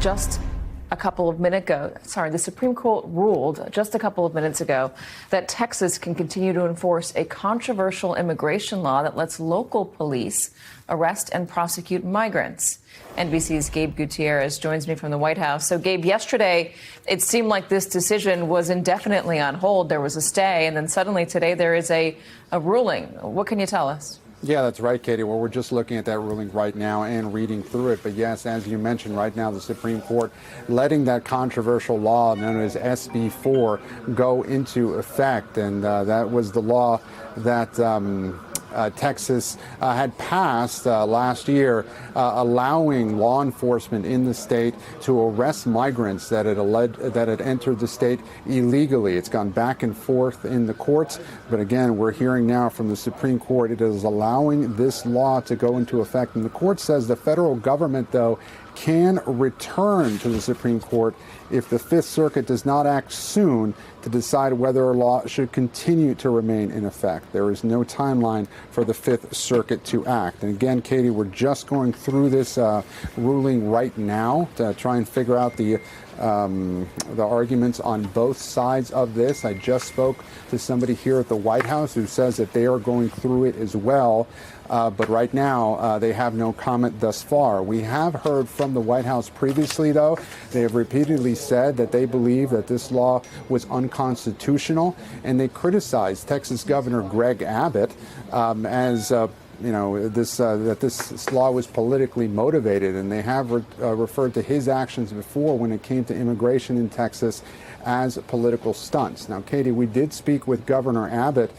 just a couple of minutes ago, the Supreme Court ruled just a couple of minutes ago that Texas can continue to enforce a controversial immigration law that lets local police arrest and prosecute migrants. NBC's Gabe Gutierrez joins me from the White House. So, Gabe, yesterday it seemed like this decision was indefinitely on hold. There was a stay, and then suddenly today there is a ruling. What can you tell us? Yeah, that's right, Katie. Well, we're just looking at that ruling right now and reading through it. But yes, as you mentioned, right now the Supreme Court letting that controversial law known as SB 4 go into effect. And that was the law that Texas had passed last year, allowing law enforcement in the state to arrest migrants that had entered the state illegally. It's gone back and forth in the courts, but again, we're hearing now from the Supreme Court it is allowing this law to go into effect. And the court says the federal government, though, can return to the Supreme Court if the Fifth Circuit does not act soon to decide whether a law should continue to remain in effect. There is no timeline for the Fifth Circuit to act. And again, Katie, we're just going through this ruling right now to try and figure out the arguments on both sides of this. I just spoke to somebody here at the White House who says that they are going through it as well. But right now, they have no comment thus far. We have heard from the White House previously, though. They have repeatedly said that they believe that this law was unconstitutional, and they criticized Texas Governor Greg Abbott as that this law was politically motivated, and they have referred to his actions before when it came to immigration in Texas as political stunts. Now, Katie, we did speak with Governor Abbott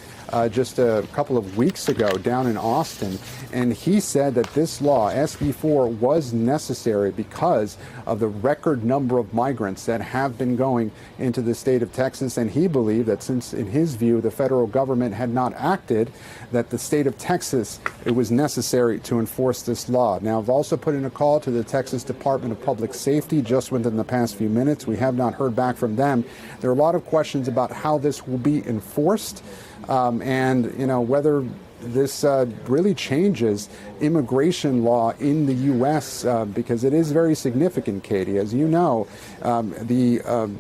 just a couple of weeks ago down in Austin, and he said that this law, SB 4, was necessary because of the record number of migrants that have been going into the state of Texas, and he believed that since, in his view, the federal government had not acted, that the state of Texas, it was necessary to enforce this law. Now, I've also put in a call to the Texas Department of Public Safety just within the past few minutes. We have not heard back from them. There are a lot of questions about how this will be enforced and whether this really changes immigration law in the U.S. Because it is very significant, Katie. As you know, the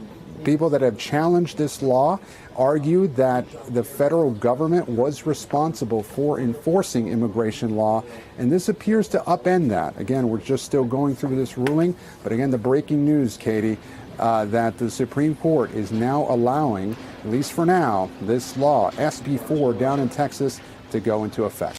people that have challenged this law argued that the federal government was responsible for enforcing immigration law, and this appears to upend that. Again, we're just still going through this ruling, but again, the breaking news, Katie, that the Supreme Court is now allowing, at least for now, this law, SB 4 down in Texas, to go into effect.